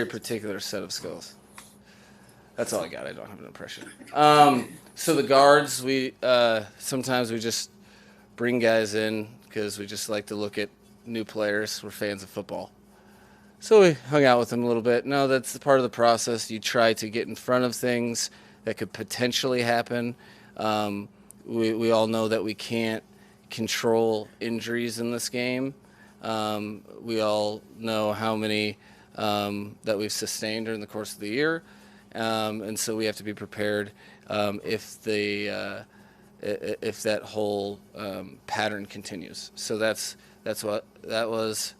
very particular set of skills. That's all I got. I don't have an impression. So the guards, we sometimes we just bring guys in because we just like to look at new players. We're fans of football. So we hung out with them a little bit. No, that's part of the process. You try to get in front of things that could potentially happen. We all know that we can't control injuries in this game. We all know how many that we've sustained during the course of the year. And so we have to be prepared if that whole pattern continues. So that's what that was.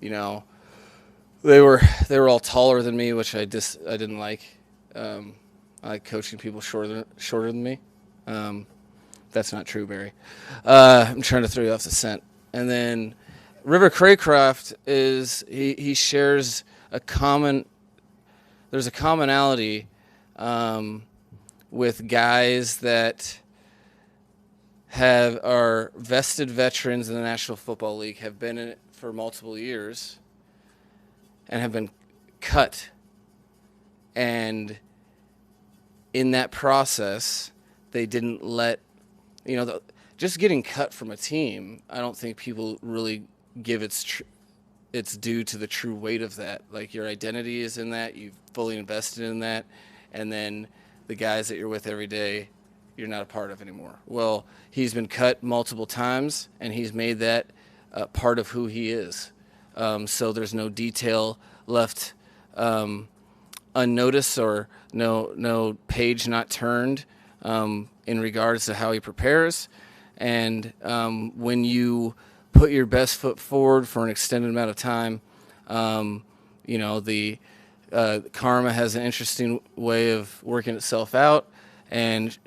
You know, they were all taller than me, which I didn't like. I like coaching people shorter than me. That's not true, Barry. I'm trying to throw you off the scent. And then River Craycraft is he shares a common. There's a commonality with guys that are vested veterans in the National Football League, have been in it for multiple years, and have been cut. And in that process, they didn't let, just getting cut from a team, I don't think people really give its due to the true weight of that. Like, your identity is in that, you've fully invested in that, and then the guys that you're with every day, you're not a part of anymore. Well, he's been cut multiple times, and he's made that part of who he is. So there's no detail left unnoticed, or no page not turned in regards to how he prepares. And when you put your best foot forward for an extended amount of time, the karma has an interesting way of working itself out. And,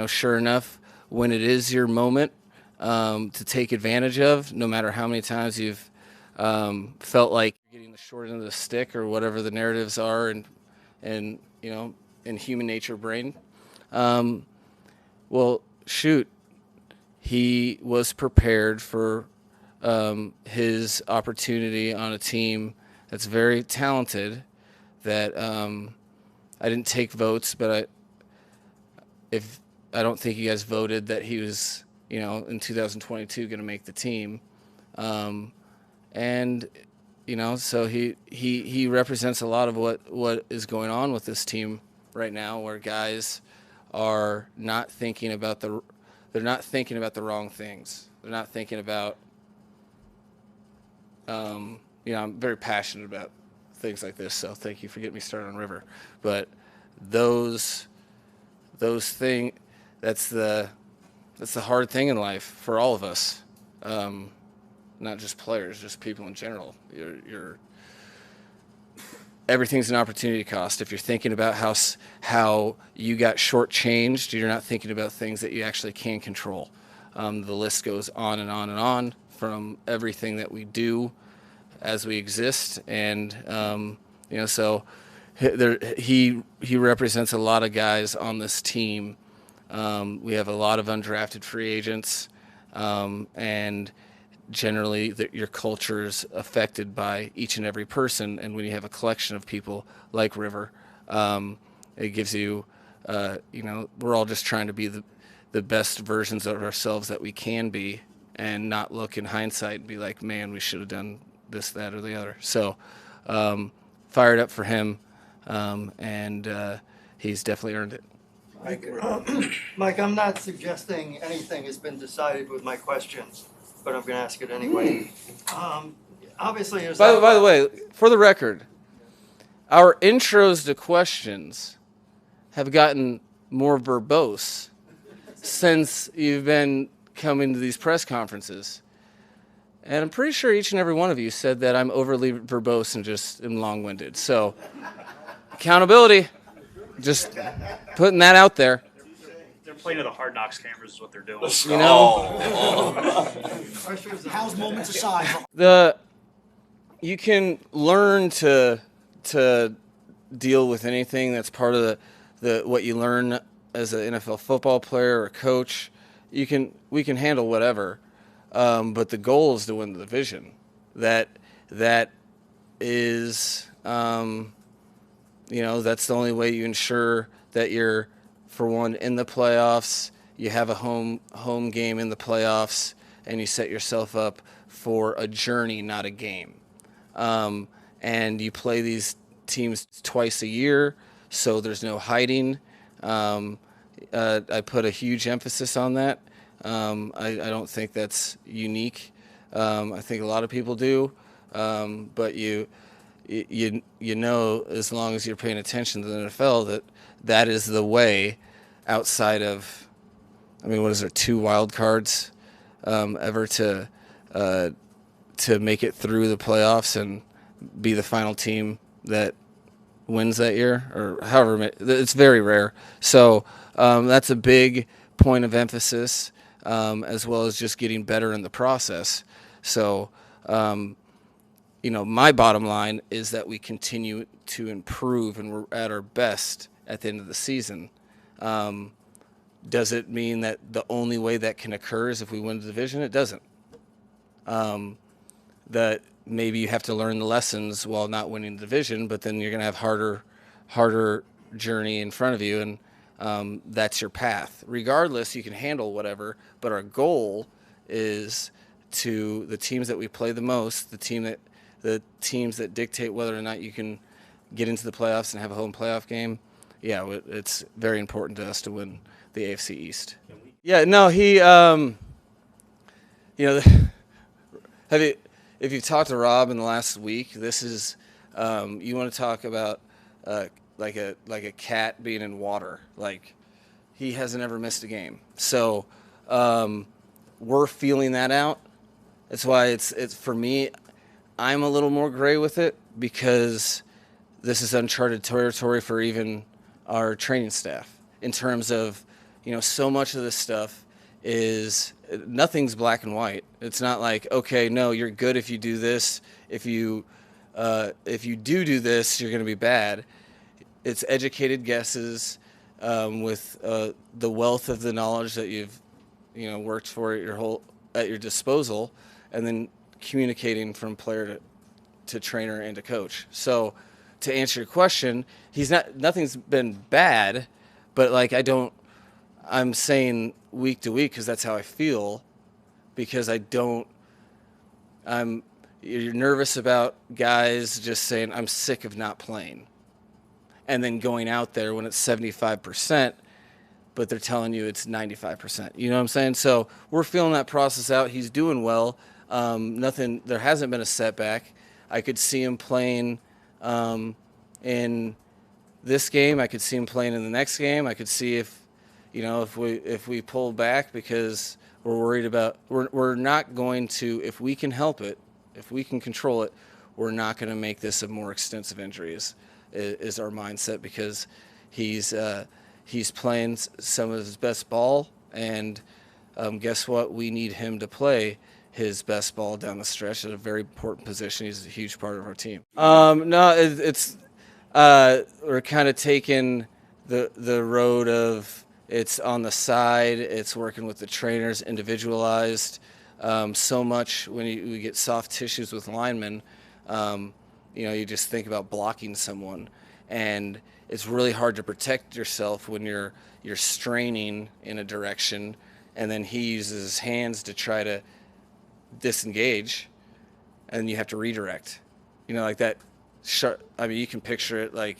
sure enough, when it is your moment to take advantage of, no matter how many times you've felt like you're getting the short end of the stick, or whatever the narratives are in human nature brain, well, shoot, he was prepared for his opportunity on a team that's very talented. That I didn't take votes, but I don't think you guys voted that he was, in 2022 going to make the team, and so he represents a lot of what is going on with this team right now, where guys are not thinking about the wrong things. They're not thinking about I'm very passionate about things like this, so thank you for getting me started on River. But those things, that's the hard thing in life for all of us, not just players, just people in general. Everything's an opportunity cost. If you're thinking about how you got shortchanged, you're not thinking about things that you actually can control. The list goes on and on and on, from everything that we do as we exist, and so he represents a lot of guys on this team. We have a lot of undrafted free agents, and generally your culture is affected by each and every person. And when you have a collection of people like River, it gives you, we're all just trying to be the best versions of ourselves that we can be, and not look in hindsight and be like, man, we should have done this, that, or the other. So fired up for him, and he's definitely earned it. Mike, I'm not suggesting anything has been decided with my questions, but I'm going to ask it anyway. Obviously, by the way, for the record, our intros to questions have gotten more verbose since you've been coming to these press conferences. And I'm pretty sure each and every one of you said that I'm overly verbose and just am long-winded. So, accountability, just putting that out there. They're playing to the Hard Knocks cameras is what they're doing. How's moments aside? You can learn to deal with anything that's part of the what you learn as an NFL football player or a coach. We can handle whatever. But the goal is to win the division. That is, that's the only way you ensure that you're, for one, in the playoffs. You have a home game in the playoffs, and you set yourself up for a journey, not a game. And you play these teams twice a year, so there's no hiding. I put a huge emphasis on that. I don't think that's unique. I think a lot of people do, but you know, as long as you're paying attention to the NFL, that is the way. Outside of, what is there, 2 wild cards ever to make it through the playoffs and be the final team that wins that year, or however, it's very rare. So that's a big point of emphasis, as well as just getting better in the process. So, my bottom line is that we continue to improve, and we're at our best at the end of the season. Does it mean that the only way that can occur is if we win the division? It doesn't. That maybe you have to learn the lessons while not winning the division, but then you're going to have harder journey in front of you, and that's your path. Regardless, you can handle whatever, but our goal is to the teams that we play the most, the teams that dictate whether or not you can get into the playoffs and have a home playoff game. Yeah, it's very important to us to win the AFC East. Yeah, no, he, if you've talked to Rob in the last week, this is, you want to talk about like a cat being in water. Like, he hasn't ever missed a game. So we're feeling that out. That's why it's for me, I'm a little more gray with it, because this is uncharted territory for even our training staff in terms of, so much of this stuff is, nothing's black and white. It's not like, okay, no, you're good if you do this. If you do this, you're going to be bad. It's educated guesses with the wealth of the knowledge that you've worked for at your disposal, and then communicating from player to trainer and to coach. So to answer your question, nothing's been bad, but I'm saying week to week because that's how I feel, because you're nervous about guys just saying, I'm sick of not playing, and then going out there when it's 75%, but they're telling you it's 95%. You know what I'm saying? So we're feeling that process out. He's doing well. There hasn't been a setback. I could see him playing in this game. I could see him playing in the next game. I could see if we pull back, because we're worried about, we're not going to, if we can help it, if we can control it, we're not going to make this a more extensive injury is our mindset, because he's playing some of his best ball, and guess what? We need him to play his best ball down the stretch at a very important position. He's a huge part of our team. No, we're kind of taking the road of, it's on the side, it's working with the trainers, individualized. So much when we get soft tissues with linemen, you just think about blocking someone, and it's really hard to protect yourself when you're straining in a direction, and then he uses his hands to try to disengage, and you have to redirect. Like that. You can picture it like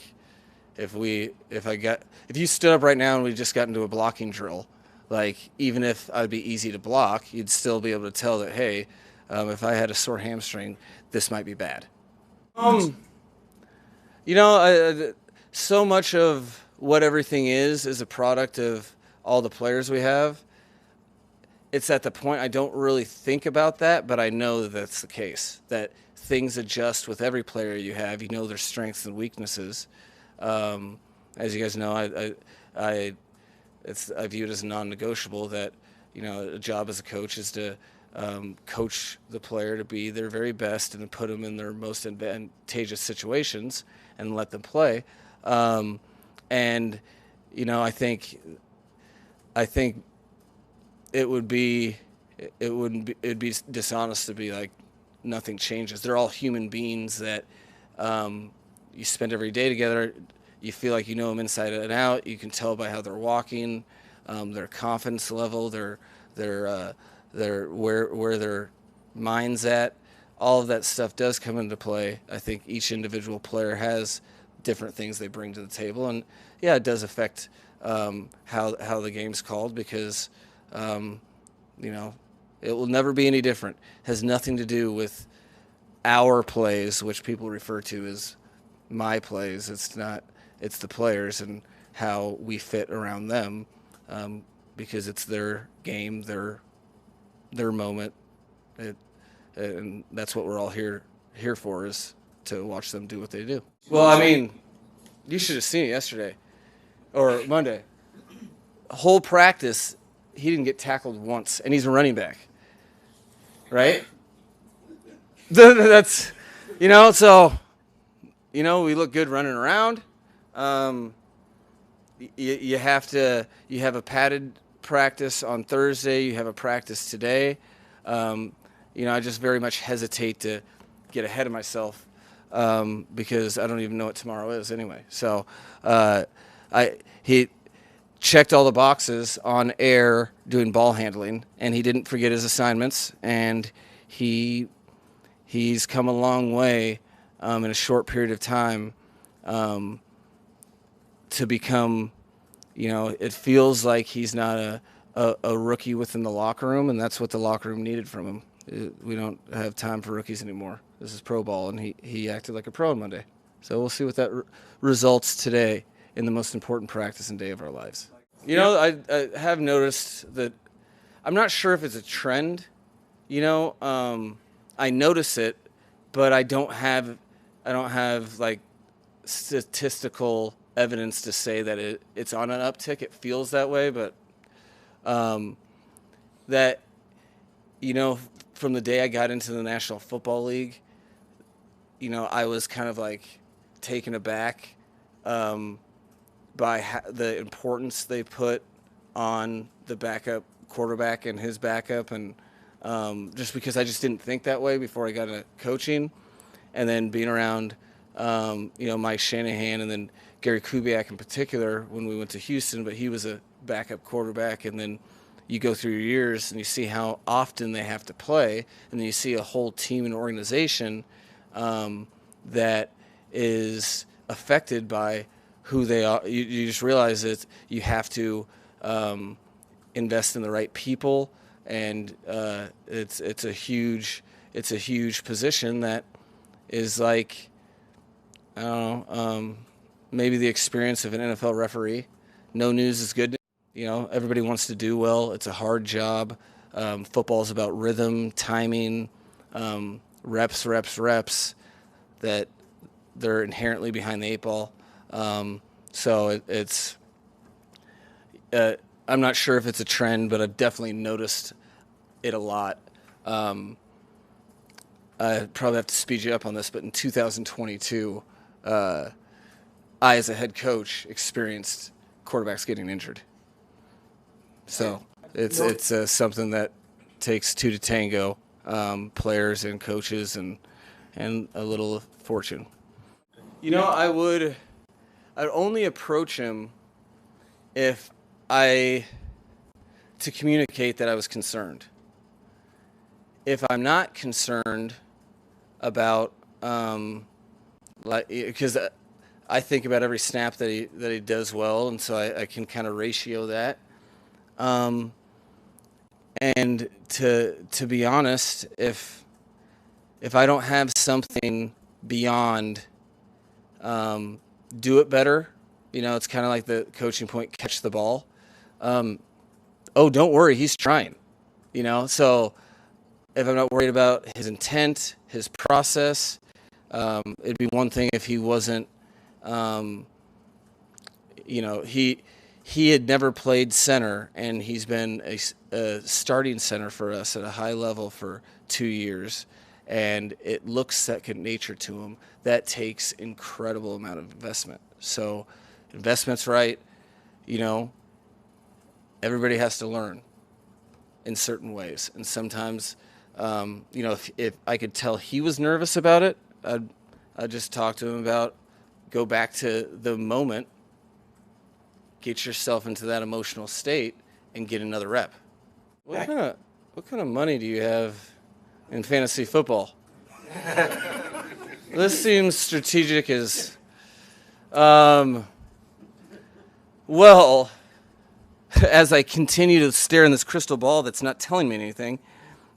if you stood up right now and we just got into a blocking drill, like, even if I'd be easy to block, you'd still be able to tell that, hey, if I had a sore hamstring, this might be bad. So much of what everything is a product of all the players we have. It's at the point I don't really think about that, but I know that that's the case, that things adjust with every player you have. Their strengths and weaknesses. As you guys know, I view it as non-negotiable that, a job as a coach is to coach the player to be their very best and to put them in their most advantageous situations and let them play. I think it'd be dishonest to be like nothing changes. They're all human beings that You spend every day together. You feel like you know them inside and out. You can tell by how they're walking, their confidence level, their where their mind's at. All of that stuff does come into play. I think each individual player has different things they bring to the table, and yeah, it does affect how the game's called because you know it will never be any different. It has nothing to do with our plays, which people refer to as my plays. It's not. It's the players and how we fit around them because it's their game, their moment. And that's what we're all here for, is to watch them do what they do. Well, I mean, you should have seen it yesterday or Monday. Whole practice, he didn't get tackled once, and he's a running back, right? That's, so, we look good running around. You have a padded practice on Thursday. You have a practice today. I just very much hesitate to get ahead of myself because I don't even know what tomorrow is anyway. So he checked all the boxes on air doing ball handling, and he didn't forget his assignments, and he's come a long way in a short period of time to become, it feels like he's not a rookie within the locker room, and that's what the locker room needed from him. We don't have time for rookies anymore. This is pro ball, and he acted like a pro on Monday. So we'll see what that results today in the most important practice and day of our lives. I have noticed that I'm not sure if it's a trend. I notice it, but I don't have like statistical evidence to say that it's on an uptick. It feels that way, but that from the day I got into the National Football League, I was kind of like taken aback by the importance they put on the backup quarterback and his backup, and just because I just didn't think that way before I got into coaching, and then being around Mike Shanahan and then Gary Kubiak in particular when we went to Houston, but he was a backup quarterback, and then you go through your years and you see how often they have to play, and then you see a whole team and organization that is affected by who they are. You just realize that you have to invest in the right people, and it's a huge position that is like, I don't know, maybe the experience of an NFL referee. No news is good news. Everybody wants to do well. It's a hard job. Football is about rhythm, timing, reps, that they're inherently behind the eight ball. So it's I'm not sure if it's a trend, but I've definitely noticed it a lot. I probably have to speed you up on this, but in 2022, I, as a head coach, experienced quarterbacks getting injured. So it's something that takes two to tango, players and coaches and a little fortune. I'd only approach him to communicate that I was concerned. If I'm not concerned about, because I think about every snap that he does well, and so I can kind of ratio that. And to be honest, if I don't have something beyond do it better, it's kind of like the coaching point, catch the ball. Don't worry, he's trying. So if I'm not worried about his intent, his process, it'd be one thing if he wasn't, he had never played center, and he's been a starting center for us at a high level for 2 years, and it looks second nature to him. That takes incredible amount of investment. So investment's right. Everybody has to learn in certain ways, and sometimes, if I could tell he was nervous about it, just talk to him about go back to the moment, get yourself into that emotional state, and get another rep. What kind of money do you have in fantasy football? This seems strategic as well, as I continue to stare in this crystal ball that's not telling me anything,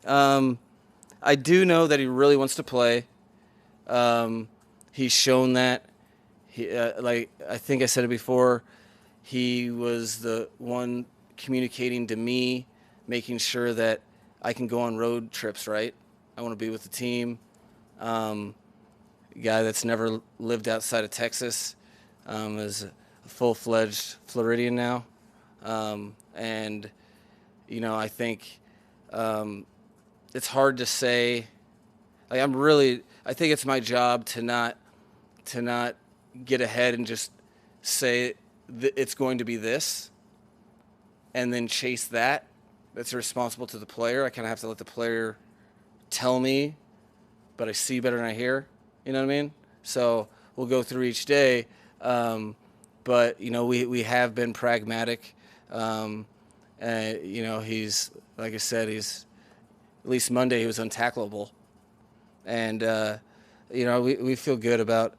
I do know that he really wants to play. He's shown that. Like I think I said it before, he was the one communicating to me, making sure that I can go on road trips, right? I want to be with the team. Guy that's never lived outside of Texas, is a full-fledged Floridian now. And, you know, I think it's hard to say. Like, I think it's my job to not get ahead and just say it's going to be this and then chase that. That's responsible to the player. I kind of have to let the player tell me, but I see better than I hear. You know what I mean? So we'll go through each day. But, you know, we have been pragmatic. And, you know, he's, like I said, at least Monday he was untackleable. And, you know, we feel good about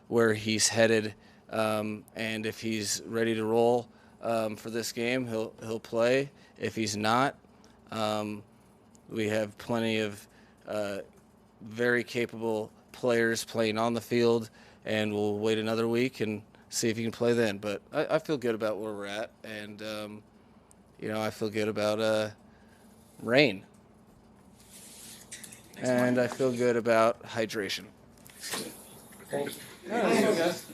where he's headed. And if he's ready to roll for this game, he'll play. If he's not, we have plenty of very capable players playing on the field, and we'll wait another week and see if he can play then. But I feel good about where we're at, and you know, I feel good about rain, and I feel good about hydration. Thank you. Yeah, that's all, guys.